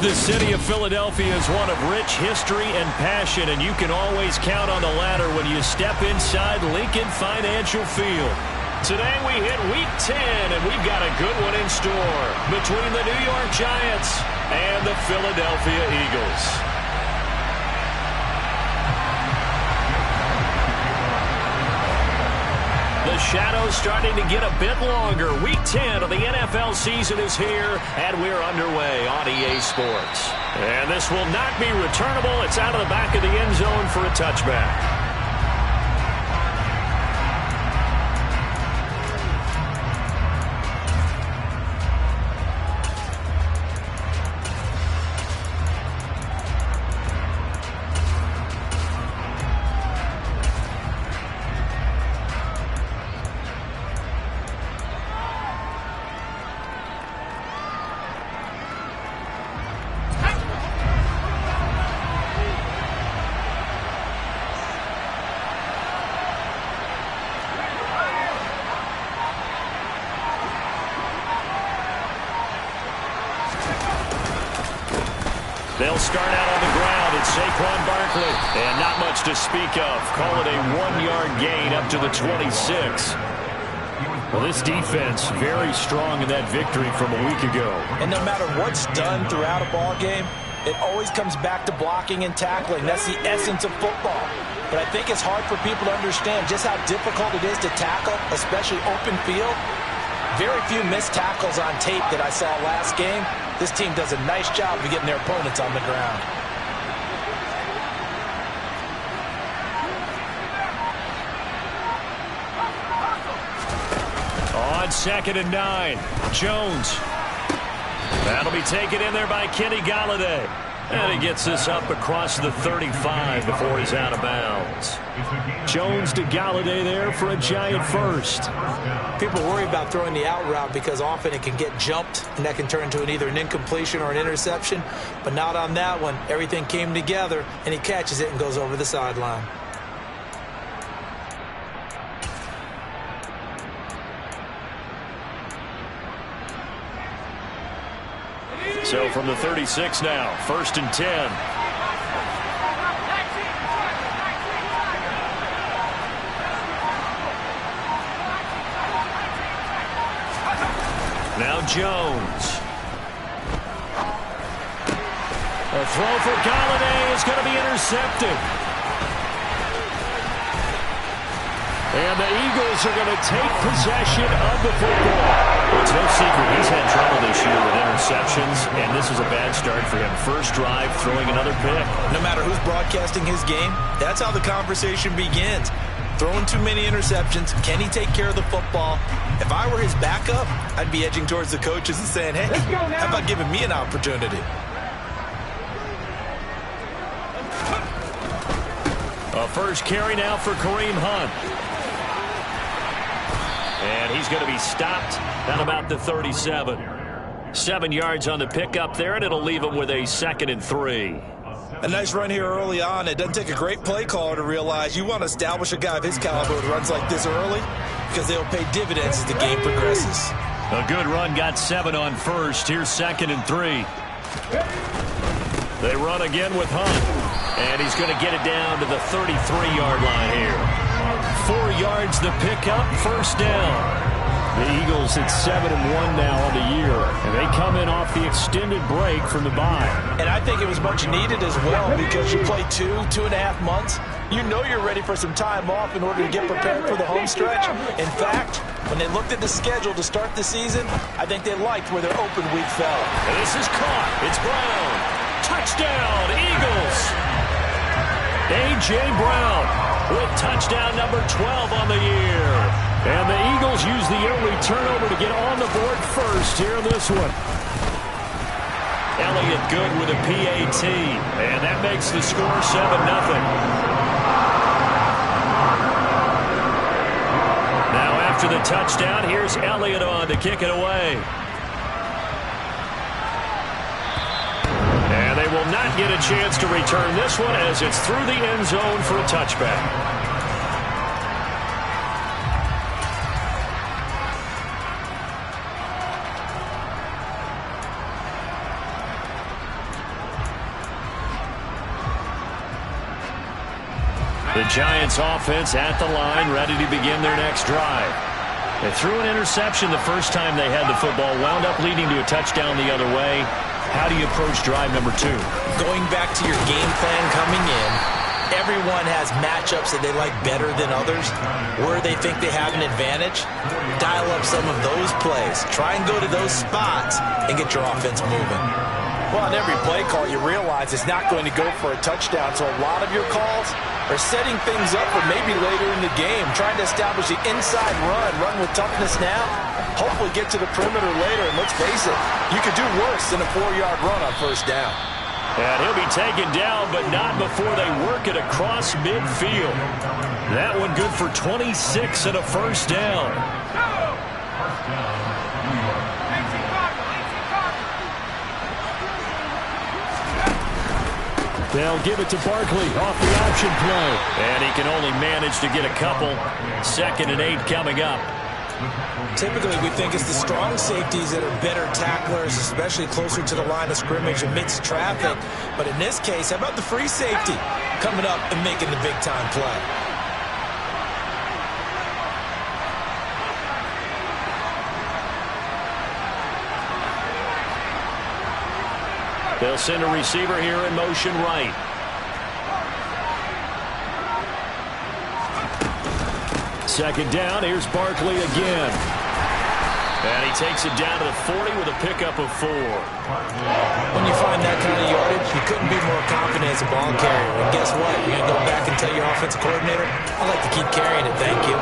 The city of Philadelphia is one of rich history and passion, and you can always count on the latter when you step inside Lincoln Financial Field. Today we hit Week 10, and we've got a good one in store between the New York Giants and the Philadelphia Eagles. The shadow's starting to get a bit longer. Week 10 of the NFL season is here, and we're underway on EA Sports. And this will not be returnable. It's out of the back of the end zone for a touchback. They'll start out on the ground. It's Saquon Barkley. And not much to speak of. Call it a 1-yard gain up to the 26. Well, this defense very strong in that victory from a week ago. And no matter what's done throughout a ball game, it always comes back to blocking and tackling. That's the essence of football. But I think it's hard for people to understand just how difficult it is to tackle, especially open field. Very few missed tackles on tape that I saw last game. This team does a nice job of getting their opponents on the ground. On 2nd and 9, Jones. That'll be taken in there by Kenny Golladay. And he gets this up across the 35 before he's out of bounds. Jones to Golladay there for a Giant first. People worry about throwing the out route because often it can get jumped, and that can turn into either an incompletion or an interception. But not on that one. Everything came together, and he catches it and goes over the sideline. So from the 36 now, 1st and 10. Now Jones. A throw for Golladay is going to be intercepted. And the Eagles are going to take possession of the football. It's no secret he's had trouble this year with interceptions, and this is a bad start for him. First drive, throwing another pick. No matter who's broadcasting his game, that's how the conversation begins. Throwing too many interceptions. Can he take care of the football? If I were his backup, I'd be edging towards the coaches and saying, hey, how about giving me an opportunity? A first carry now for Kareem Hunt. And he's going to be stopped at about the 37. 7 yards on the pickup there, and it'll leave him with a 2nd and 3. A nice run here early on. It doesn't take a great play caller to realize you want to establish a guy of his caliber who runs like this early because they'll pay dividends as the game progresses. A good run, got 7 on first. Here's 2nd and 3. They run again with Hunt, and he's going to get it down to the 33-yard line here. 4 yards the pickup, first down. The Eagles at 7-1 now on the year, and they come in off the extended break from the bye. And I think it was much needed as well because you play 2.5 months. You know you're ready for some time off in order to get prepared for the home stretch. In fact, when they looked at the schedule to start the season, I think they liked where their open week fell. And this is caught. It's Brown. Touchdown, Eagles. A.J. Brown with touchdown number 12 on the year. And the Eagles use the early turnover to get on the board first here in this one. Elliott good with a PAT. And that makes the score 7-0. Now after the touchdown, here's Elliott on to kick it away. And they will not get a chance to return this one as it's through the end zone for a touchback. The Giants offense at the line, ready to begin their next drive. They threw an interception the first time they had the football, wound up leading to a touchdown the other way. How do you approach drive number 2? Going back to your game plan coming in, everyone has matchups that they like better than others. Where they think they have an advantage, dial up some of those plays. Try and go to those spots and get your offense moving. Well, on every play call, you realize it's not going to go for a touchdown, so a lot of your calls are setting things up for maybe later in the game, trying to establish the inside run with toughness now, hopefully get to the perimeter later, and let's face it, you could do worse than a 4-yard run on first down. And he'll be taken down, but not before they work it across midfield. That one good for 26 and a first down. They'll give it to Barkley off the option play. And he can only manage to get a couple. 2nd and 8 coming up. Typically, we think it's the strong safeties that are better tacklers, especially closer to the line of scrimmage amidst traffic. But in this case, how about the free safety coming up and making the big-time play? They'll send a receiver here in motion right. Second down, here's Barkley again. And he takes it down to the 40 with a pickup of 4. When you find that kind of yardage, you couldn't be more confident as a ball carrier. And guess what? You're going to go back and tell your offensive coordinator, I'd like to keep carrying it, thank you.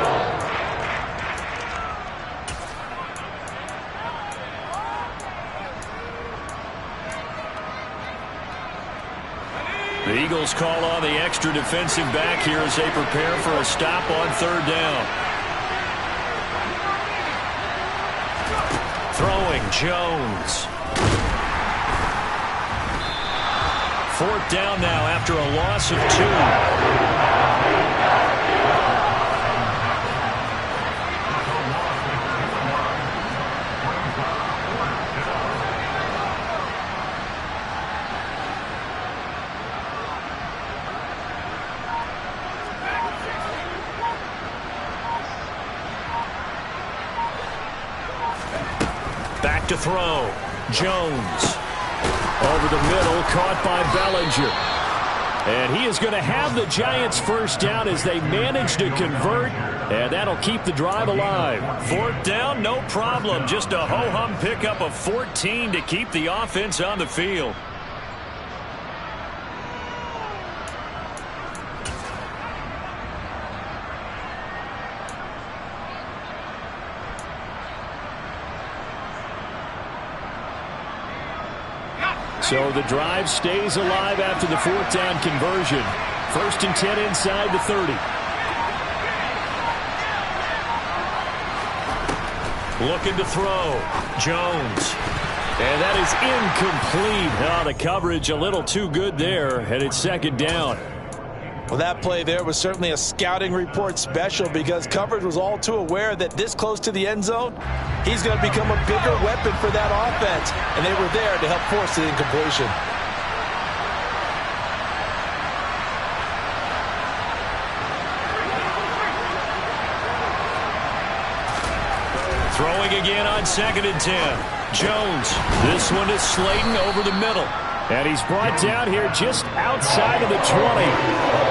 The Eagles call on the extra defensive back here as they prepare for a stop on 3rd down. Throwing, Jones. 4th down now after a loss of 2. Back to throw. Jones. Over the middle, caught by Bellinger. And he is going to have the Giants first down as they manage to convert. And that'll keep the drive alive. 4th down, no problem. Just a ho-hum pickup of 14 to keep the offense on the field. So the drive stays alive after the 4th down conversion. 1st and 10 inside the 30. Looking to throw. Jones. And that is incomplete. Oh, the coverage a little too good there, and it's 2nd down. Well, that play there was certainly a scouting report special because coverage was all too aware that this close to the end zone, he's going to become a bigger weapon for that offense, and they were there to help force the incompletion. Throwing again on 2nd and 10. Jones. This one is Slayton over the middle. And he's brought down here just outside of the 20.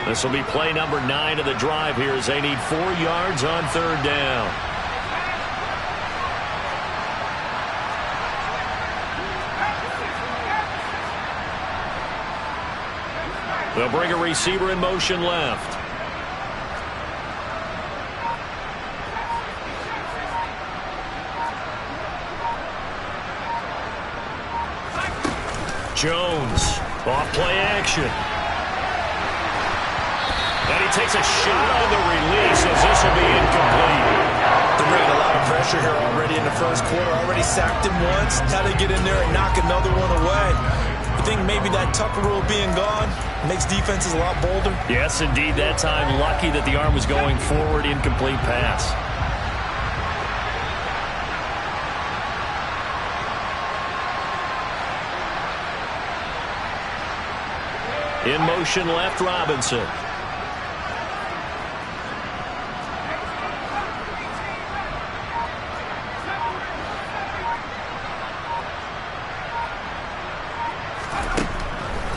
This will be play number 9 of the drive here as they need 4 yards on 3rd down. They'll bring a receiver in motion left. Jones, off play action. And he takes a shot on the release as this will be incomplete. They're bringing a lot of pressure here already in the first quarter. Already sacked him once. How to get in there and knock another one away. I think maybe that Tucker rule being gone makes defenses a lot bolder. Yes, indeed. That time lucky that the arm was going forward. Incomplete pass. In motion left, Robinson.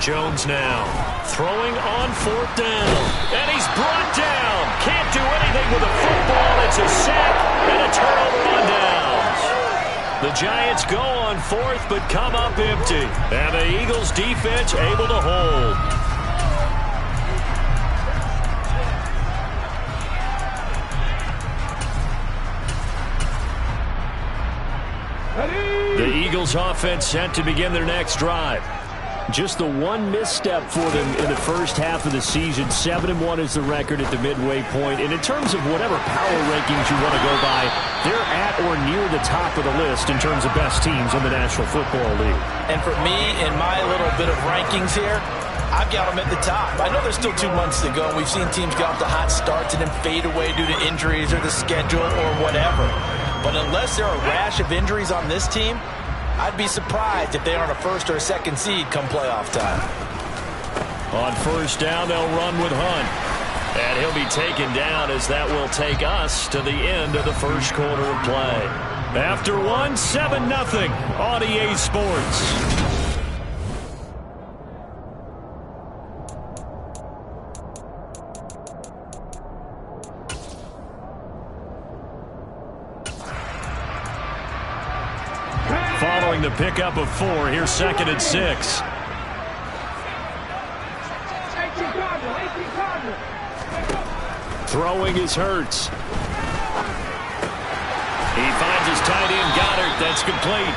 Jones now throwing on 4th down. And he's brought down. Can't do anything with a football. It's a sack and a turnover on downs. The Giants go on 4th but come up empty. And the Eagles defense able to hold. The Eagles offense set to begin their next drive. Just the one misstep for them in the first half of the season. 7-1 is the record at the midway point. And in terms of whatever power rankings you want to go by, they're at or near the top of the list in terms of best teams in the National Football League. And for me, in my little bit of rankings here, I've got them at the top. I know there's still 2 months to go. We've seen teams get off to hot starts and then fade away due to injuries or the schedule or whatever. But unless there are a rash of injuries on this team, I'd be surprised if they aren't a first or a second seed come playoff time. On 1st down, they'll run with Hunt. And he'll be taken down as that will take us to the end of the first quarter of play. After one, 7-0 on EA Sports. Following the pickup of 4, here's 2nd and 6. Throwing is Hurts. He finds his tight end Goddard. That's complete.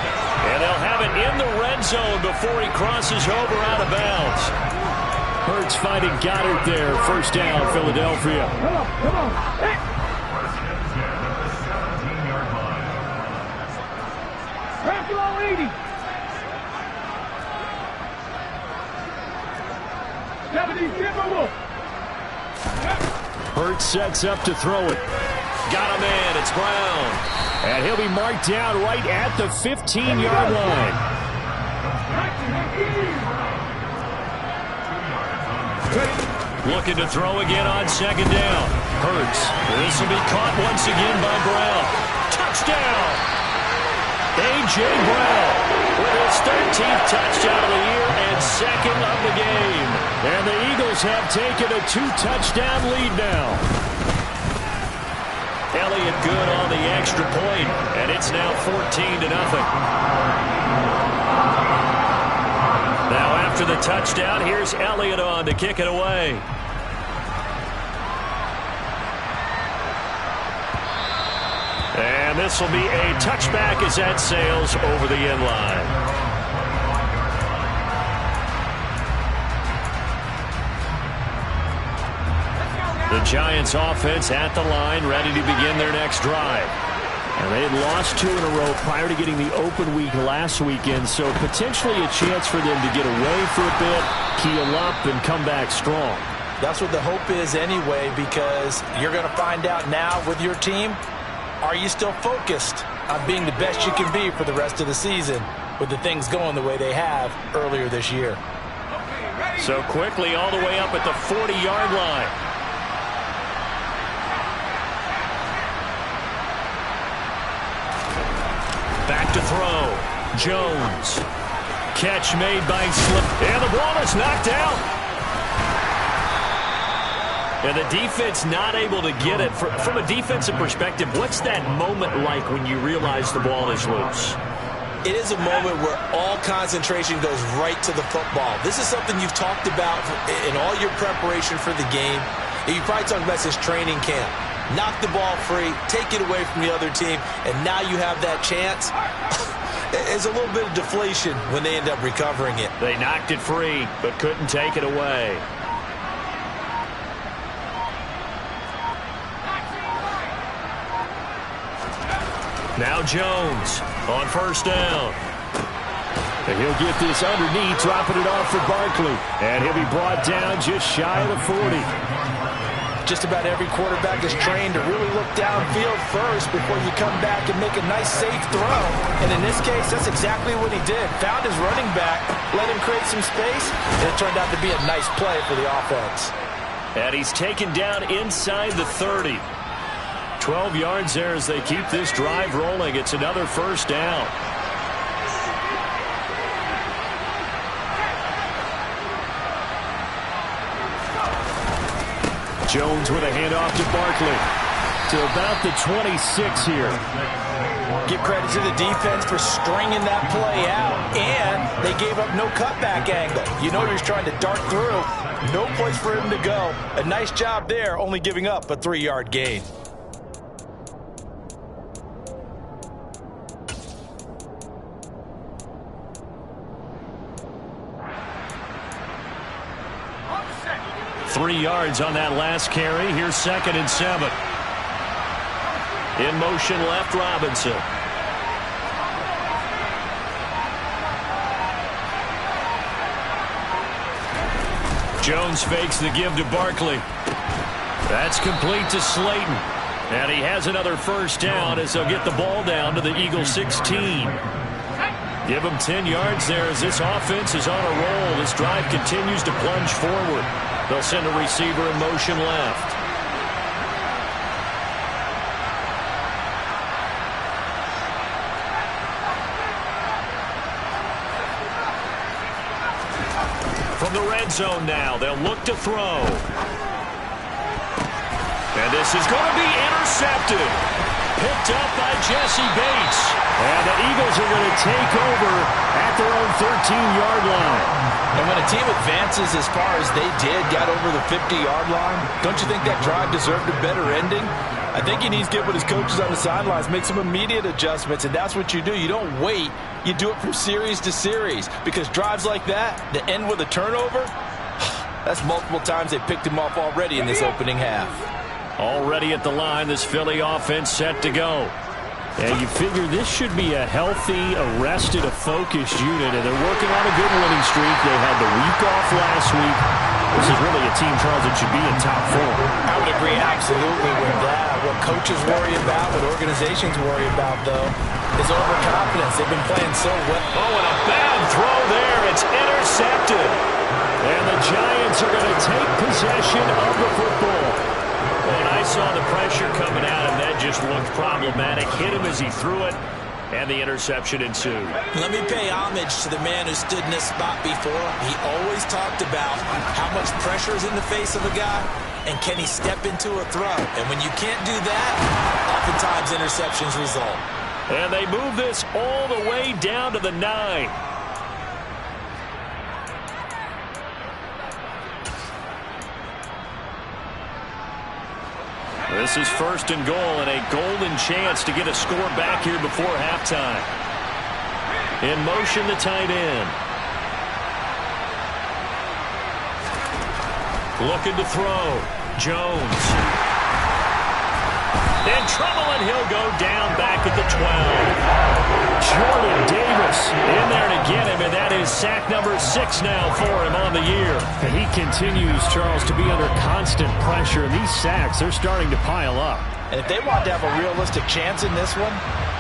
And they'll have it in the red zone before he crosses over out of bounds. Hurts finding Goddard there. 1st down, Philadelphia. Come on. Hey. Hurts sets up to throw it. Got a man. It's Brown. And he'll be marked down right at the 15-yard line. Looking to throw again on 2nd down. Hurts. This will be caught once again by Brown. Touchdown! A.J. Brown with his 13th touchdown of the year and 2nd of the game. And the Eagles have taken a 2-touchdown lead now. Elliott good on the extra point, and it's now 14-0. Now after the touchdown, here's Elliott on to kick it away. And this will be a touchback as that sails over the end line. The Giants offense at the line, ready to begin their next drive. And they had lost 2 in a row prior to getting the open week last weekend, so potentially a chance for them to get away for a bit, keel up, and come back strong. That's what the hope is anyway, because you're going to find out now with your team, are you still focused on being the best you can be for the rest of the season with the things going the way they have earlier this year? So quickly all the way up at the 40-yard line. Back to throw. Jones. Catch made by Slip. And the ball is knocked out. And the defense not able to get it. From a defensive perspective, what's that moment like when you realize the ball is loose? It is a moment where all concentration goes right to the football. This is something you've talked about in all your preparation for the game. And you probably talked about this training camp. Knock the ball free, take it away from the other team, and now you have that chance. There's a little bit of deflation when they end up recovering it. They knocked it free, but couldn't take it away. Now Jones on 1st down. And he'll get this underneath, dropping it off for Barkley. And he'll be brought down just shy of the 40. Just about every quarterback is trained to really look downfield first before you come back and make a nice, safe throw. And in this case, that's exactly what he did. Found his running back, let him create some space, and it turned out to be a nice play for the offense. And he's taken down inside the 30. 12 yards there as they keep this drive rolling. It's another first down. Jones with a handoff to Barkley. To about the 26 here. Give credit to the defense for stringing that play out, and they gave up no cutback angle. You know he was trying to dart through. No place for him to go. A nice job there, only giving up a 3-yard gain. Three yards on that last carry. Here's 2nd and 7. In motion left, Robinson. Jones fakes the give to Barkley. That's complete to Slayton. And he has another first down as they'll get the ball down to the Eagles 16. Give him 10 yards there as this offense is on a roll. This drive continues to plunge forward. They'll send a receiver in motion left. From the red zone now, they'll look to throw. And this is going to be intercepted. Picked up by Jesse Bates. And the Eagles are going to take over at their own 13-yard line. And when a team advances as far as they did, got over the 50-yard line, don't you think that drive deserved a better ending? I think he needs to get with his coaches on the sidelines, make some immediate adjustments, and that's what you do. You don't wait. You do it from series to series, because drives like that end with a turnover, that's multiple times they picked him off already in this opening half. Already at the line, this Philly offense set to go. And you figure this should be a healthy, arrested, a focused unit, and they're working on a good winning streak. They had the week off last week. This is really a team, Charles, that should be in top form. I would agree absolutely with that. What coaches worry about, what organizations worry about, though, is overconfidence. They've been playing so well. Oh, and a bad throw there. It's intercepted. And the Giants are going to take possession of the football. And I saw the pressure coming at him. That just looked problematic. Hit him as he threw it, and the interception ensued. Let me pay homage to the man who stood in this spot before. He always talked about how much pressure is in the face of a guy, and can he step into a throw. And when you can't do that, oftentimes interceptions result. And they move this all the way down to the 9. This is 1st and goal, and a golden chance to get a score back here before halftime. In motion, the tight end. Looking to throw. Jones. In trouble, and he'll go down back at the 12. Jordan Davis in there to get him, and that is sack number 6 now for him on the year. And he continues, Charles, to be under constant pressure. And these sacks, they're starting to pile up. And if they want to have a realistic chance in this one,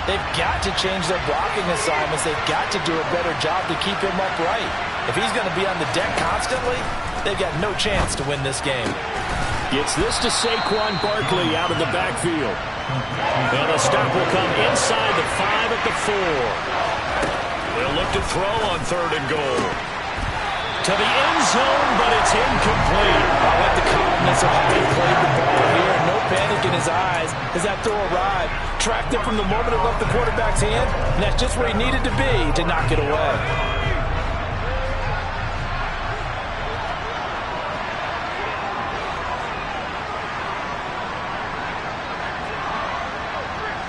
they've got to change their blocking assignments. They've got to do a better job to keep him upright. If he's going to be on the deck constantly, they've got no chance to win this game. Gets this to Saquon Barkley out of the backfield. And the stop will come inside the 5 at the 4. They'll look to throw on 3rd and goal. To the end zone, but it's incomplete. I like the calmness of how they played the ball here. No panic in his eyes as that throw arrived. Tracked it from the moment it left the quarterback's hand, and that's just where he needed to be to knock it away.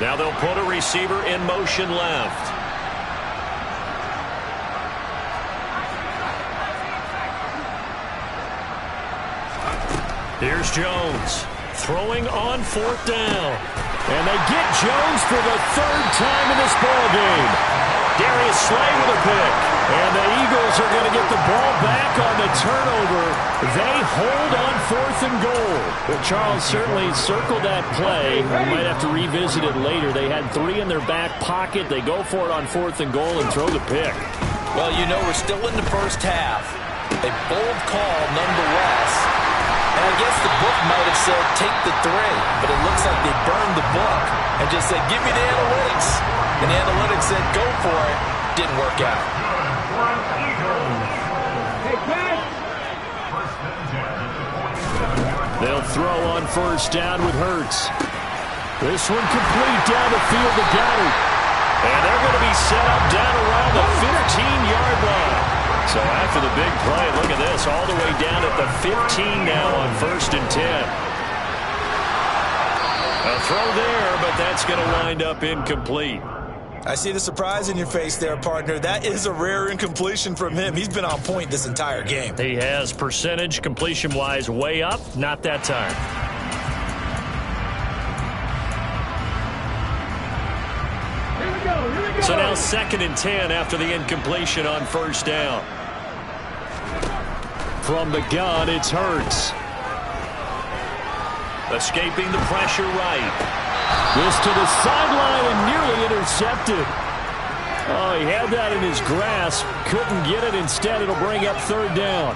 Now they'll put a receiver in motion left. Here's Jones throwing on 4th down. And they get Jones for the 3rd time in this ballgame. Darius Slay with a pick. And the Eagles are going to get the ball back on a turnover. They hold on 4th and goal. But Charles certainly circled that play. We might have to revisit it later. They had 3 in their back pocket. They go for it on 4th and goal and throw the pick. Well, you know, we're still in the first half. A bold call nonetheless. And I guess the book might have said take the 3, but it looks like they burned the book and just said give me the analytics. And the analytics said go for it. Didn't work out. They'll throw on 1st down with Hurts. This one complete down the field to Goddard. And they're going to be set up down around the 15-yard line. So after the big play, look at this, all the way down at the 15 now on 1st and 10. A throw there, but that's going to wind up incomplete. I see the surprise in your face there, partner. That is a rare incompletion from him. He's been on point this entire game. He has percentage completion-wise way up, not that time. So now 2nd and 10 after the incompletion on 1st down. From the gun, it's Hurts. Escaping the pressure right. This to the sideline and nearly intercepted. Oh, he had that in his grasp. Couldn't get it. Instead, it'll bring up 3rd down.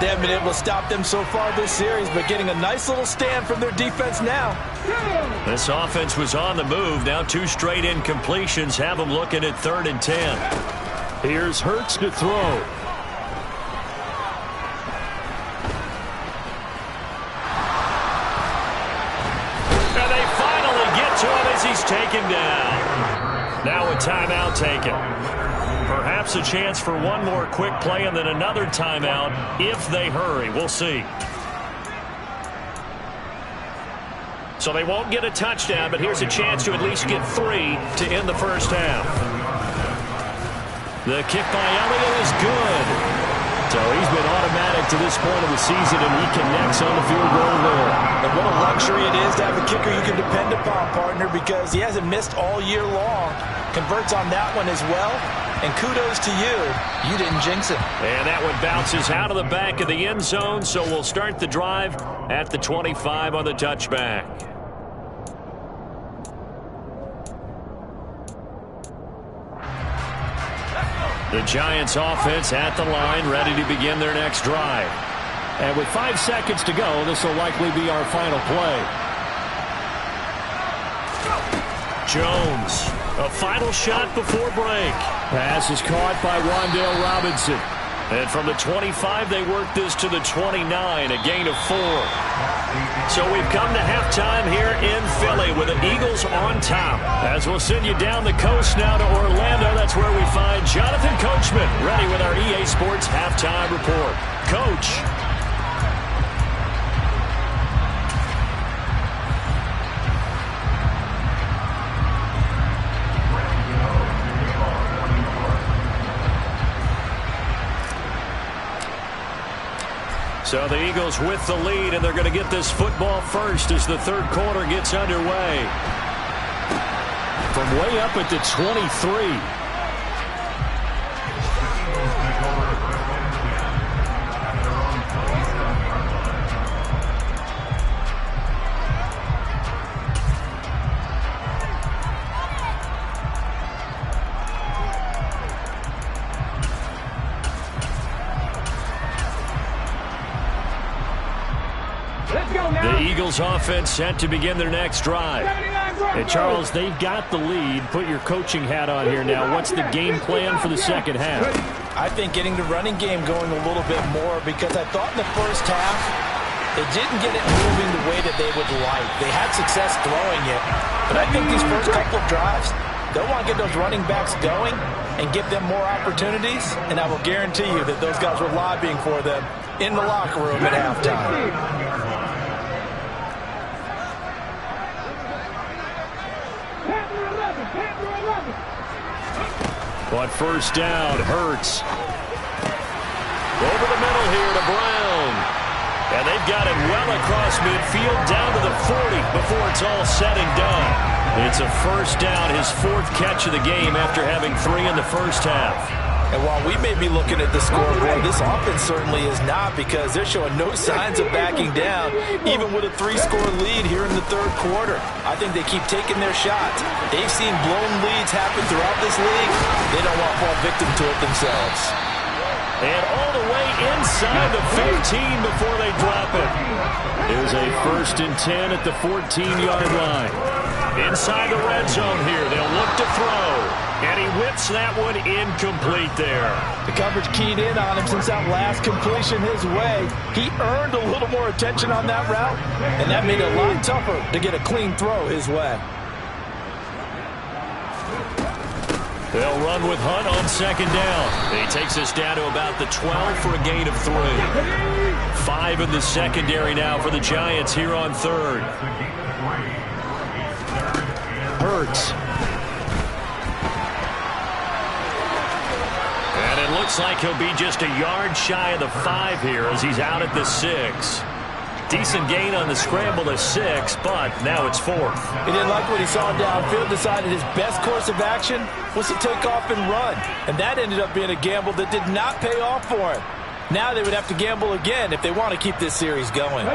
They haven't been able to stop them so far this series, but getting a nice little stand from their defense now. This offense was on the move. Now 2 straight incompletions have them looking at 3rd and 10. Here's Hurts to throw. He's taken down. Now a timeout taken. Perhaps a chance for one more quick play and then another timeout if they hurry. We'll see. So they won't get a touchdown, but here's a chance to at least get 3 to end the first half. The kick by Elliott is good. So he's been automatic to this point of the season, and he connects on the field goal there. And what a luxury it is to have a kicker you can depend upon, partner, because he hasn't missed all year long. Converts on that one as well. And kudos to you. You didn't jinx it. And that one bounces out of the back of the end zone, so we'll start the drive at the 25 on the touchback. The Giants offense at the line, ready to begin their next drive. And with 5 seconds to go, this will likely be our final play. Jones, a final shot before break. Pass is caught by Wan'Dale Robinson. And from the 25, they work this to the 29, a gain of 4. So we've come to halftime here in Philly with the Eagles on top. As we'll send you down the coast now to Orlando, that's where we find Jonathan Coachman ready with our EA Sports Halftime Report. Coach. So the Eagles with the lead, and they're going to get this football first as the third quarter gets underway. From way up at the 23. The Eagles offense set to begin their next drive. And Charles, they've got the lead. Put your coaching hat on here now. What's the game plan for the second half? I think getting the running game going a little bit more, because I thought in the first half they didn't get it moving the way that they would like. They had success throwing it, but I think these first couple of drives, they'll want to get those running backs going and give them more opportunities, and I will guarantee you that those guys were lobbying for them in the locker room at halftime. On first down, Hurts. Over the middle here to Brown. And they've got it well across midfield down to the 40 before it's all said and done. It's a first down, his 4th catch of the game after having 3 in the first half. And while we may be looking at the scoreboard, this offense certainly is not, because they're showing no signs of backing down, even with a 3-score lead here in the third quarter. I think they keep taking their shots. They've seen blown leads happen throughout this league. They don't want to fall victim to it themselves. And all the way inside the 15 before they drop it. Here's a 1st and 10 at the 14-yard line. Inside the red zone here, they'll look to throw. And he whips that one incomplete there. The coverage keyed in on him since that last completion his way. He earned a little more attention on that route, and that made it a lot tougher to get a clean throw his way. They'll run with Hunt on 2nd down. He takes us down to about the 12 for a gain of 3. 5 in the secondary now for the Giants here on 3rd. Hurts. And it looks like he'll be just a yard shy of the 5 here as he's out at the 6. Decent gain on the scramble to 6, but now it's 4th. He didn't like what he saw downfield, decided his best course of action was to take off and run. And that ended up being a gamble that did not pay off for him. Now they would have to gamble again if they want to keep this series going.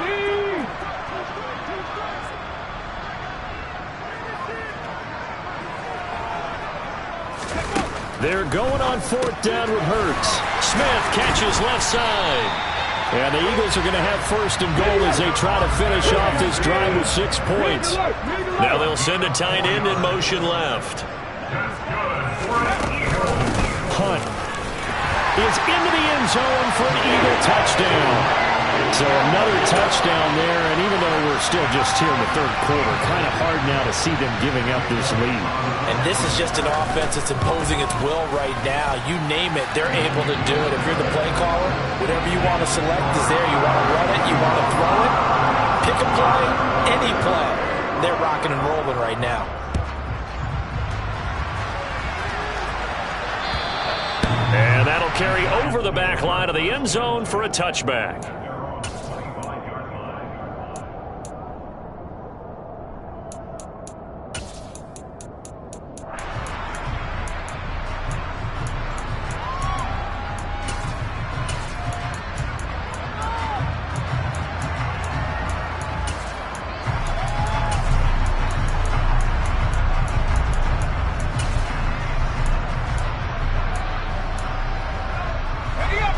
They're going on 4th down with Hurts. Smith catches left side. And the Eagles are going to have 1st and goal as they try to finish off this drive with 6 points. Now they'll send a tight end in motion left. Hunt is into the end zone for an Eagle touchdown. So another touchdown there, and even though we're still just here in the 3rd quarter, kind of hard now to see them giving up this lead. And this is just an offense that's imposing its will right now. You name it, they're able to do it. If you're the play caller, whatever you want to select is there. You want to run it, you want to throw it, pick a play, any play. They're rocking and rolling right now. And that'll carry over the back line of the end zone for a touchback.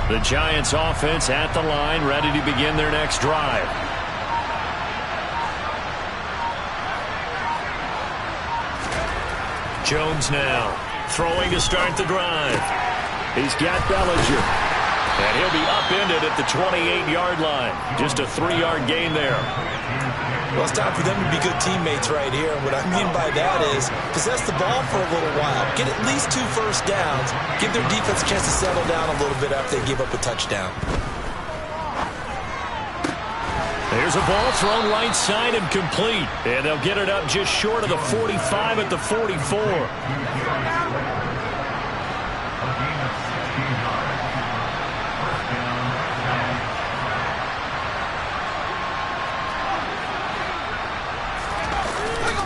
The Giants offense at the line, ready to begin their next drive. Jones now throwing to start the drive. He's got Bellinger. And he'll be upended at the 28-yard line. Just a 3-yard gain there. Well, it's time for them to be good teammates right here. And what I mean by that is possess the ball for a little while. Get at least 2 first downs. Give their defense a chance to settle down a little bit after they give up a touchdown. There's a ball thrown right side and complete. And they'll get it up just short of the 45 at the 44.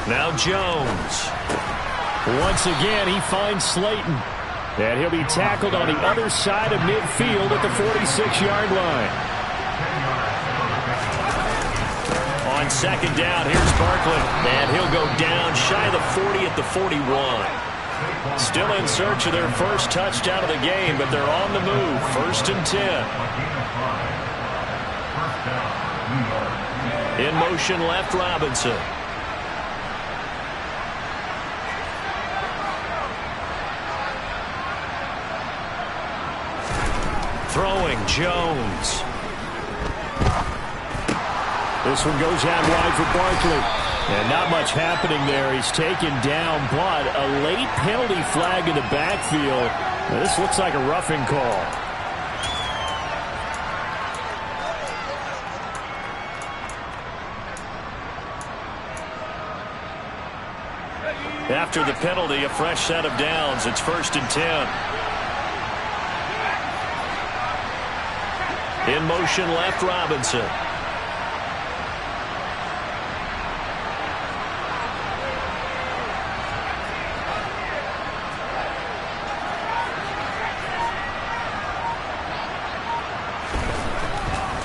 Now Jones. Once again, he finds Slayton. And he'll be tackled on the other side of midfield at the 46-yard line. On 2nd down, here's Barkley. And he'll go down shy of the 40 at the 41. Still in search of their first touchdown of the game, but they're on the move. 1st and 10. In motion left, Robinson. Throwing, Jones. This one goes out wide for Barkley. And not much happening there. He's taken down, but a late penalty flag in the backfield. Now, this looks like a roughing call. After the penalty, a fresh set of downs. It's 1st and 10. In motion left, Robinson.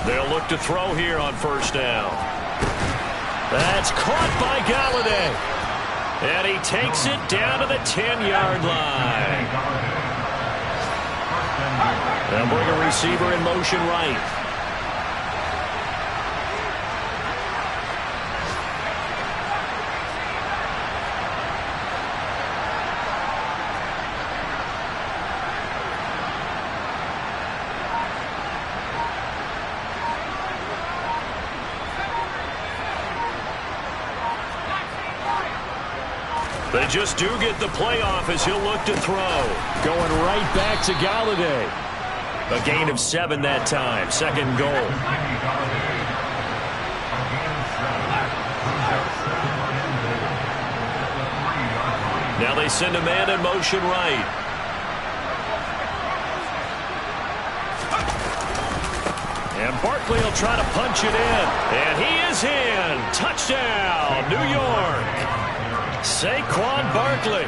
They'll look to throw here on first down. That's caught by Galladay. And he takes it down to the 10-yard line. They'll bring a receiver in motion right. They just do get the playoff as he'll look to throw. Going right back to Galladay. A gain of 7 that time. Second goal. Now they send a man in motion right. And Barkley will try to punch it in. And he is in. Touchdown, New York. Saquon Barkley,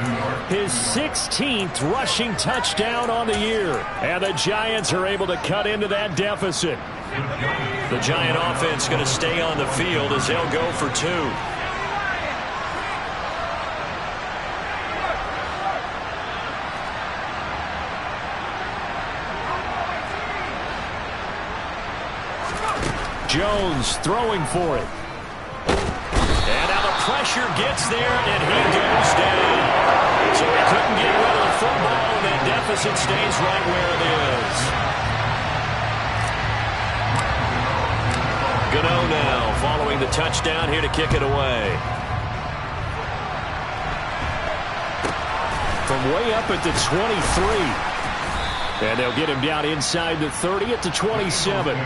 his 16th rushing touchdown on the year. And the Giants are able to cut into that deficit. The Giant offense going to stay on the field as they'll go for 2. Jones throwing for it. And now the pressure gets there, and he goes down. So he couldn't get rid of the football, and that deficit stays right where it is. Gano now following the touchdown here to kick it away. From way up at the 23. And they'll get him down inside the 30 at the 27.